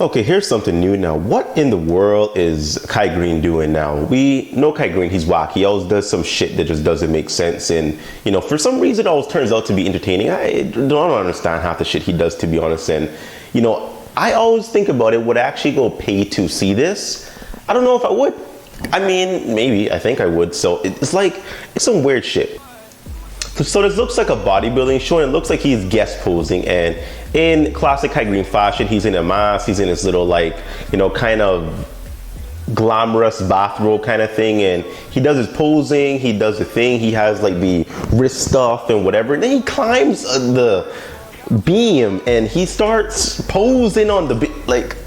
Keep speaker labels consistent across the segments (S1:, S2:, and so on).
S1: Okay, here's something new now. What in the world is Kai Greene doing now? We know Kai Greene, he's wacky. He always does some shit that just doesn't make sense. And, you know, for some reason it always turns out to be entertaining. I don't understand half the shit he does, to be honest. And, you know, I always think about it, would I actually go pay to see this? I don't know if I would. I mean, maybe, I think I would. So it's like, it's some weird shit. So this looks like a bodybuilding show, and it looks like he's guest posing, and in classic Kai Greene fashion, he's in a mask, he's in his little, like, you know, kind of glamorous bathrobe kind of thing, and he does his posing, he does the thing, he has like the wrist stuff and whatever, and then he climbs the beam and he starts posing on the like,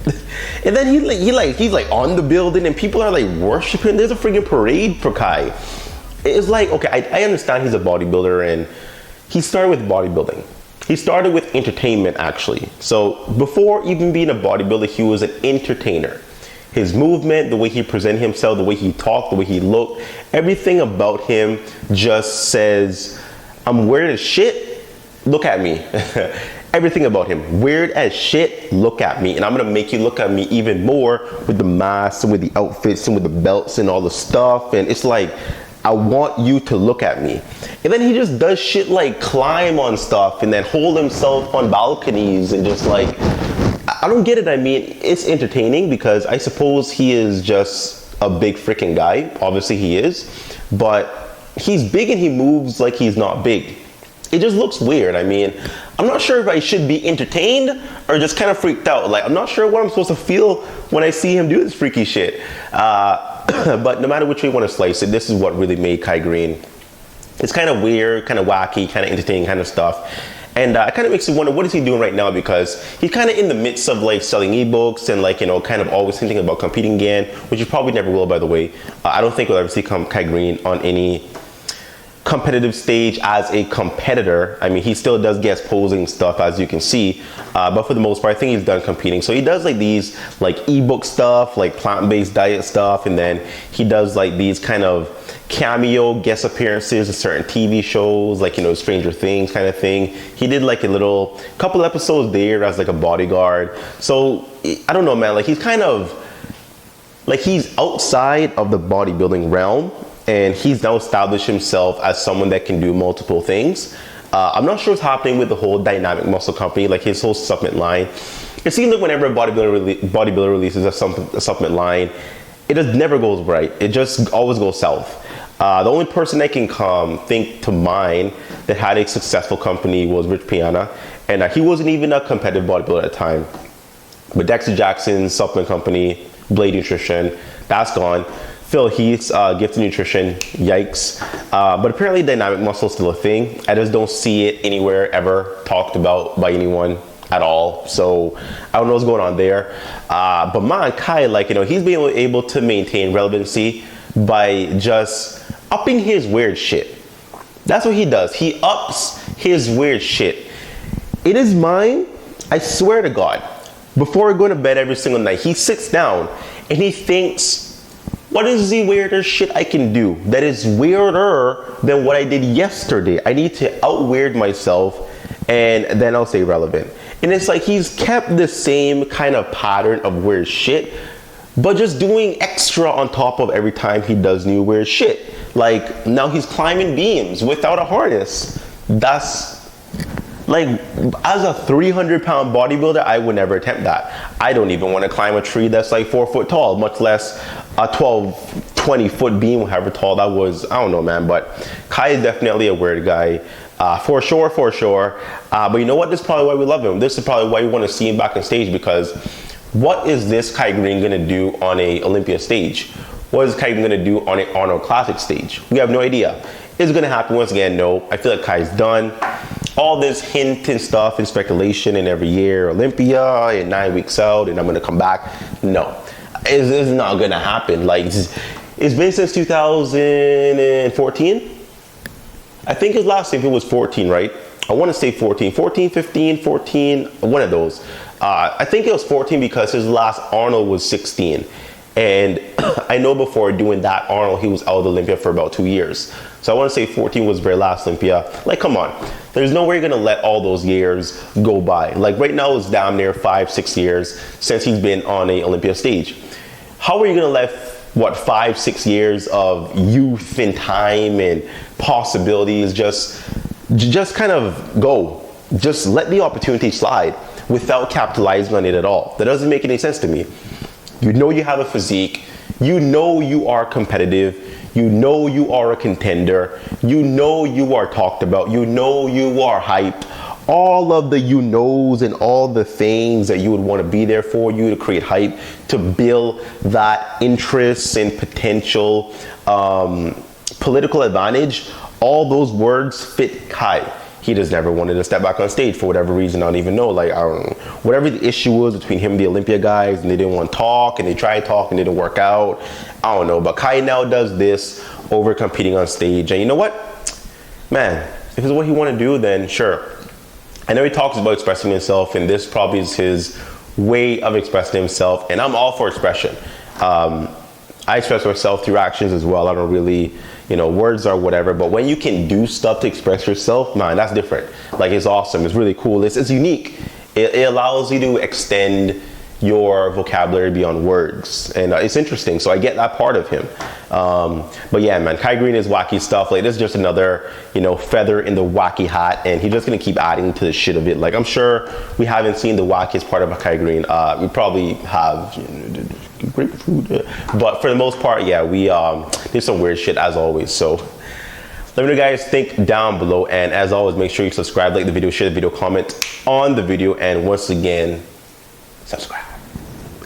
S1: and then he's like on the building, and people are like worshiping. There's a freaking parade for Kai. It's like, okay, I understand he's a bodybuilder, and he started with bodybuilding. He started with entertainment, actually. So before even being a bodybuilder, he was an entertainer. His movement, the way he presented himself, the way he talked, the way he looked, everything about him just says, I'm weird as shit, look at me. Everything about him, weird as shit, look at me. And I'm gonna make you look at me even more with the masks and with the outfits and with the belts and all the stuff. And it's like, I want you to look at me. And then he just does shit like climb on stuff and then hold himself on balconies and just like, I don't get it. I mean, it's entertaining because I suppose he is just a big freaking guy. Obviously he is, but he's big and he moves like he's not big. It just looks weird. I mean, I'm not sure if I should be entertained or just kind of freaked out. Like, I'm not sure what I'm supposed to feel when I see him do this freaky shit. But no matter which way you want to slice it, this is what really made Kai Greene. It's kind of weird, kind of wacky, kind of entertaining kind of stuff. And it kind of makes you wonder, what is he doing right now? Because he's kind of in the midst of like selling ebooks and like, you know, kind of always thinking about competing again, which you probably never will, by the way. I don't think we'll ever see Kai Greene on any competitive stage as a competitor. I mean, he still does guest posing stuff, as you can see, but for the most part I think he's done competing. So he does like these like ebook stuff, like plant-based diet stuff, and then he does like these kind of cameo guest appearances in certain TV shows, like, you know, Stranger Things kind of thing. He did like a little couple episodes there as like a bodyguard. So I don't know, man, like he's kind of like, he's outside of the bodybuilding realm, and he's now established himself as someone that can do multiple things. I'm not sure what's happening with the whole Dynamic Muscle company, like his whole supplement line. It seems like whenever a bodybuilder releases a supplement line, it just never goes right. It just always goes south. The only person I can think to mind that had a successful company was Rich Piana, and he wasn't even a competitive bodybuilder at the time. But Dexter Jackson's supplement company, Blade Nutrition, that's gone. Phil Heath's Gifted Nutrition, yikes. But apparently Dynamic Muscle is still a thing. I just don't see it anywhere ever talked about by anyone at all. So I don't know what's going on there. But man, Kai, like, you know, he's been able to maintain relevancy by just upping his weird shit. That's what he does. He ups his weird shit. It is mine, I swear to God, before going to bed every single night, he sits down and he thinks, what is the weirdest shit I can do that is weirder than what I did yesterday? I need to out-weird myself, and then I'll stay relevant. And it's like he's kept the same kind of pattern of weird shit, but just doing extra on top of every time he does new weird shit. Like, now he's climbing beams without a harness. That's like, as a 300-pound bodybuilder, I would never attempt that. I don't even want to climb a tree that's like 4 foot tall, much less a 12, 20 foot beam, however tall that was. I don't know, man, but Kai is definitely a weird guy. For sure. But you know what? This is probably why we love him. This is probably why we want to see him back on stage, because what is this Kai Greene going to do on a Olympia stage? What is Kai going to do on an Arnold Classic stage? We have no idea. Is it going to happen? Once again, no. I feel like Kai's done. All this hint and stuff and speculation and every year Olympia and 9 weeks out and I'm going to come back. No, it's not going to happen. Like, it's been since 2014. I think his last Olympia was 14, right? I want to say 14, 15, 14, one of those. I think it was 14 because his last Arnold was 16. And I know before doing that Arnold, he was out of Olympia for about 2 years. So I want to say 14 was very last Olympia. Like, come on. There's no way you're going to let all those years go by. Like right now it's damn near 5-6 years since he's been on a Olympia stage. How are you going to let, what, 5-6 years of youth and time and possibilities just kind of go? Just let the opportunity slide without capitalizing on it at all. That doesn't make any sense to me. You know you have a physique, you know you are competitive, you know you are a contender, you know you are talked about, you know you are hyped. All of the you knows and all the things that you would want to be there for you to create hype, to build that interest and potential political advantage, all those words fit Kai. He just never wanted to step back on stage for whatever reason. I don't even know. Like, I don't know. Whatever the issue was between him and the Olympia guys, and they didn't want to talk, and they tried to talk and it didn't work out. I don't know. But Kai now does this over competing on stage. And you know what? Man, if it's what he want to do, then sure. I know he talks about expressing himself, and this probably is his way of expressing himself. And I'm all for expression. I express myself through actions as well. I don't really, you know, words are whatever, but when you can do stuff to express yourself, man, that's different. Like, it's awesome. It's really cool. It's unique. It allows you to extend your vocabulary beyond words, and it's interesting. So I get that part of him. But yeah, man, Kai Greene is wacky stuff. Like, this is just another, you know, feather in the wacky hat, and he's just gonna keep adding to the shit of it. Like, I'm sure we haven't seen the wackiest part of a Kai Greene. We probably have, you know, great food, but for the most part, yeah, we did some weird shit as always. So let me know, guys, think down below, and as always, make sure you subscribe, like the video, share the video, comment on the video, and once again, subscribe.